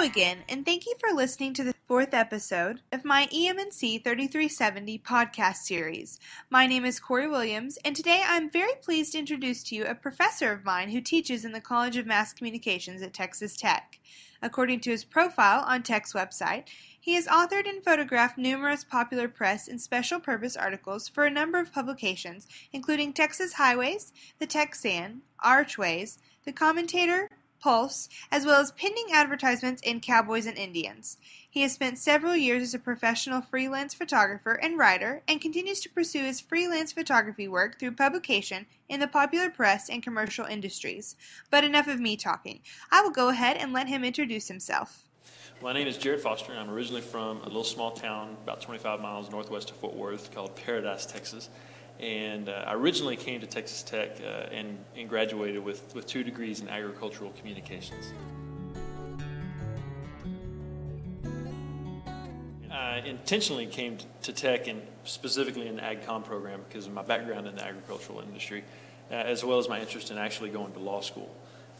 again, and thank you for listening to the fourth episode of my EMC 3370 podcast series. My name is Corie Williams, and today I'm very pleased to introduce to you a professor of mine who teaches in the College of Mass Communications at Texas Tech. According to his profile on Tech's website, he has authored and photographed numerous popular press and special purpose articles for a number of publications, including Texas Highways, the Texan, Archways, The Commentator, Pulse, as well as pending advertisements in Cowboys and Indians. He has spent several years as a professional freelance photographer and writer and continues to pursue his freelance photography work through publication in the popular press and commercial industries. But enough of me talking. I will go ahead and let him introduce himself. My name is Jerod Foster. I'm originally from a little small town about 25 miles northwest of Fort Worth called Paradise, Texas. And I originally came to Texas Tech and graduated with 2 degrees in agricultural communications. I intentionally came to Tech and specifically in the AgCom program because of my background in the agricultural industry, as well as my interest in actually going to law school.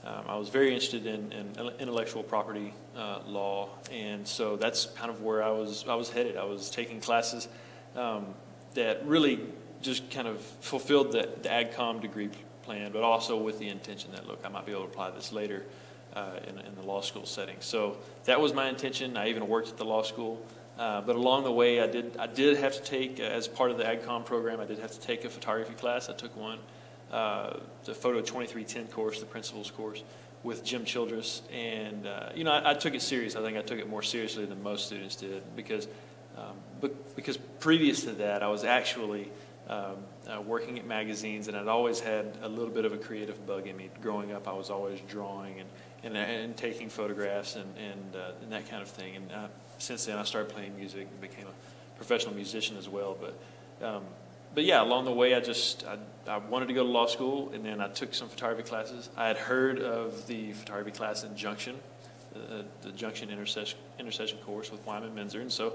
I was very interested in intellectual property law, and so that's kind of where I was headed. I was taking classes that really just kind of fulfilled the AgCom degree plan, but also with the intention that, look, I might be able to apply this later in the law school setting. So that was my intention. I even worked at the law school. But along the way, I did have to take, as part of the AgCom program, I did have to take a photography class. I took one, the Photo 2310 course, the principles course, with Jim Childress. And, I took it serious. I think I took it more seriously than most students did because previous to that, I was actually working at magazines, and I'd always had a little bit of a creative bug in me. Growing up, I was always drawing and taking photographs and that kind of thing. And since then, I started playing music and became a professional musician as well. But yeah, along the way, I wanted to go to law school, and then I took some photography classes. I had heard of the photography class in Junction, the Junction intersection course with Wyman Menzer, and so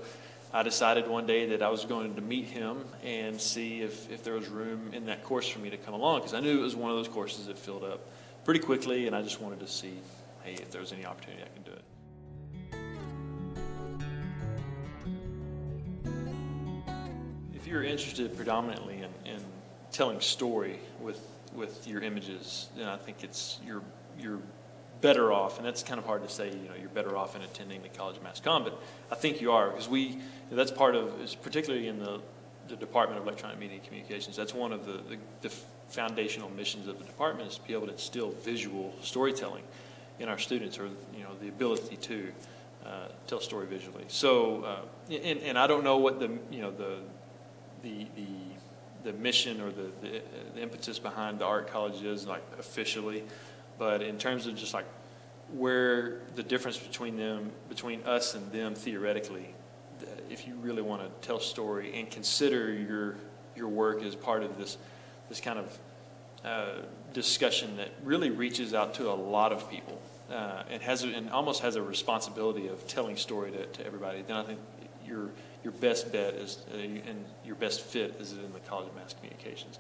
I decided one day that I was going to meet him and see if there was room in that course for me to come along, because I knew it was one of those courses that filled up pretty quickly, and I just wanted to see, hey, if there was any opportunity I could do it. If you're interested predominantly in telling story with your images, then I think you're better off, and that's kind of hard to say, you're better off in attending the College of Mass Comm, but I think you are, because that's part of, particularly in the Department of Electronic Media and Communications, that's one of the foundational missions of the department, is to be able to instill visual storytelling in our students, or the ability to tell story visually. So, and I don't know what the mission or the impetus behind the art college is, like, officially. But in terms of just like where the difference between us and them theoretically, if you really want to tell story and consider your work as part of this kind of discussion that really reaches out to a lot of people and almost has a responsibility of telling story to everybody, then I think your best bet is and your best fit is in the College of Mass Communications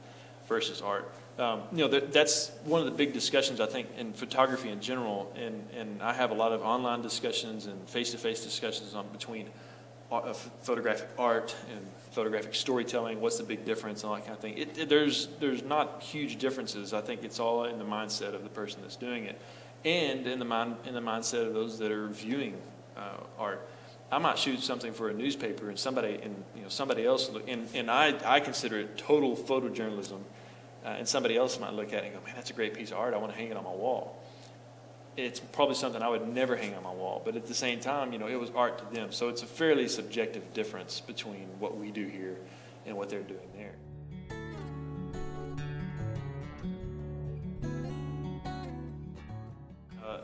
versus art. That's one of the big discussions, I think, in photography in general, and I have a lot of online discussions and face-to-face discussions between photographic art and photographic storytelling. What's the big difference and all that kind of thing. There's not huge differences. I think it's all in the mindset of the person that's doing it, and in the mindset of those that are viewing art. I might shoot something for a newspaper, and somebody else and I consider it total photojournalism. And somebody else might look at it and go, man, that's a great piece of art. I want to hang it on my wall. It's probably something I would never hang on my wall. But at the same time, it was art to them. So it's a fairly subjective difference between what we do here and what they're doing there.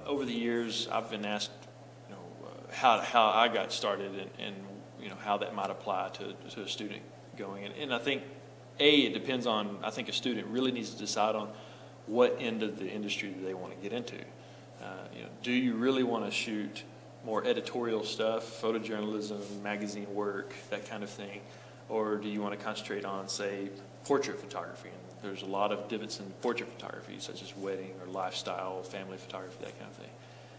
Over the years, I've been asked, how I got started and how that might apply to a student going. And I think, it depends on, I think a student really needs to decide on what end of the industry do they want to get into. Do you really want to shoot more editorial stuff, photojournalism, magazine work, that kind of thing? Or do you want to concentrate on, say, portrait photography? And there's a lot of divots in portrait photography, such as wedding or lifestyle, family photography, that kind of thing.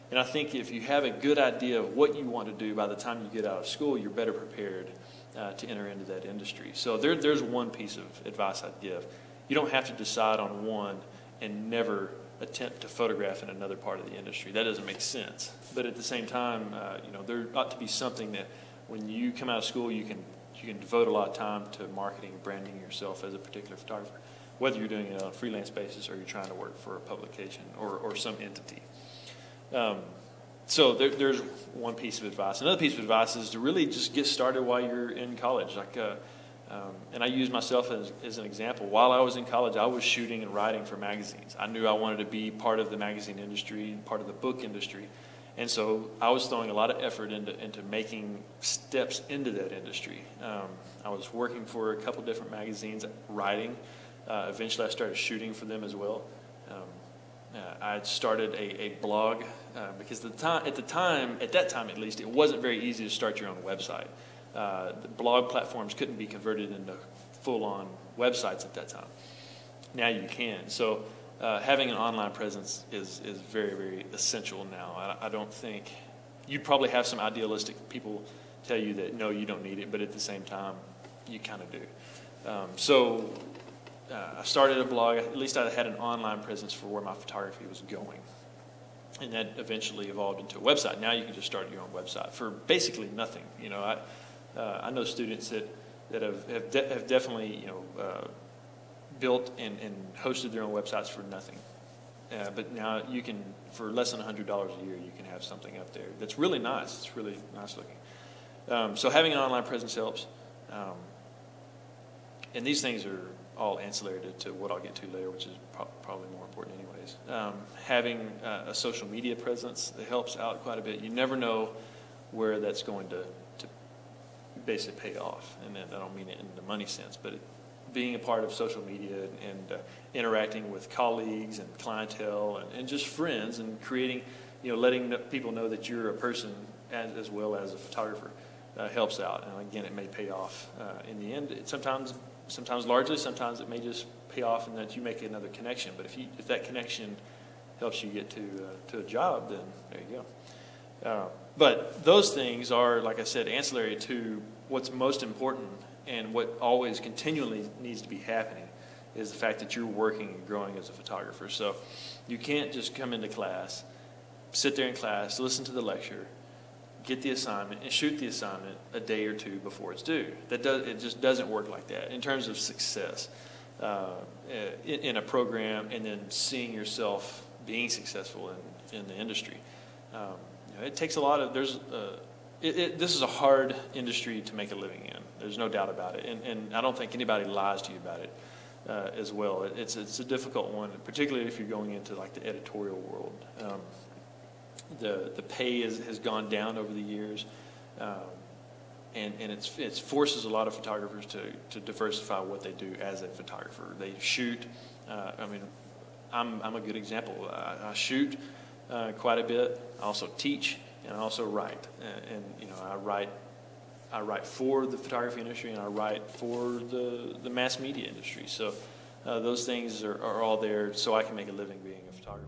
And I think if you have a good idea of what you want to do by the time you get out of school, you're better prepared to enter into that industry. So there's one piece of advice I'd give. You don't have to decide on one and never attempt to photograph in another part of the industry. That doesn't make sense. But at the same time, there ought to be something that when you come out of school, you can devote a lot of time to marketing and branding yourself as a particular photographer, whether you're doing it on a freelance basis or you're trying to work for a publication or some entity. So there's one piece of advice. Another piece of advice is to really just get started while you're in college. And I use myself as an example. While I was in college, I was shooting and writing for magazines. I knew I wanted to be part of the magazine industry, part of the book industry. And so I was throwing a lot of effort into making steps into that industry. I was working for a couple different magazines, writing. Eventually I started shooting for them as well. I started a blog because at that time at least, it wasn't very easy to start your own website. The blog platforms couldn't be converted into full-on websites at that time. Now you can. So having an online presence is very, very essential now. I don't think you'd probably have some idealistic people tell you that no, you don't need it, but at the same time, you kind of do. I started a blog. At least I had an online presence for where my photography was going. And that eventually evolved into a website. Now you can just start your own website for basically nothing. I know students that have definitely built and hosted their own websites for nothing. But now you can, for less than $100 a year, you can have something up there that's really nice. It's really nice looking. So having an online presence helps. And these things are all ancillary to what I'll get to later, which is probably more important anyways. Having a social media presence that helps out quite a bit. You never know where that's going to basically pay off. And I don't mean it in the money sense, but being a part of social media and interacting with colleagues and clientele and just friends and creating, letting people know that you're a person as well as a photographer helps out. And again, it may pay off in the end. Sometimes largely, sometimes it may just pay off in that you make another connection. But if that connection helps you get to a job, then there you go. But those things are, like I said, ancillary to what's most important and what always continually needs to be happening is the fact that you're working and growing as a photographer. So you can't just come into class, sit there in class, listen to the lecture, get the assignment, and shoot the assignment a day or two before it's due. It just doesn't work like that in terms of success in a program and then seeing yourself being successful in the industry. It takes a lot of, this is a hard industry to make a living in. There's no doubt about it. And I don't think anybody lies to you about it as well. It's a difficult one, particularly if you're going into like the editorial world. The pay has gone down over the years, and it forces a lot of photographers to diversify what they do as a photographer. They shoot. I'm a good example. I shoot quite a bit. I also teach, and I also write. I write for the photography industry, and I write for the mass media industry. So those things are all there, so I can make a living being a photographer.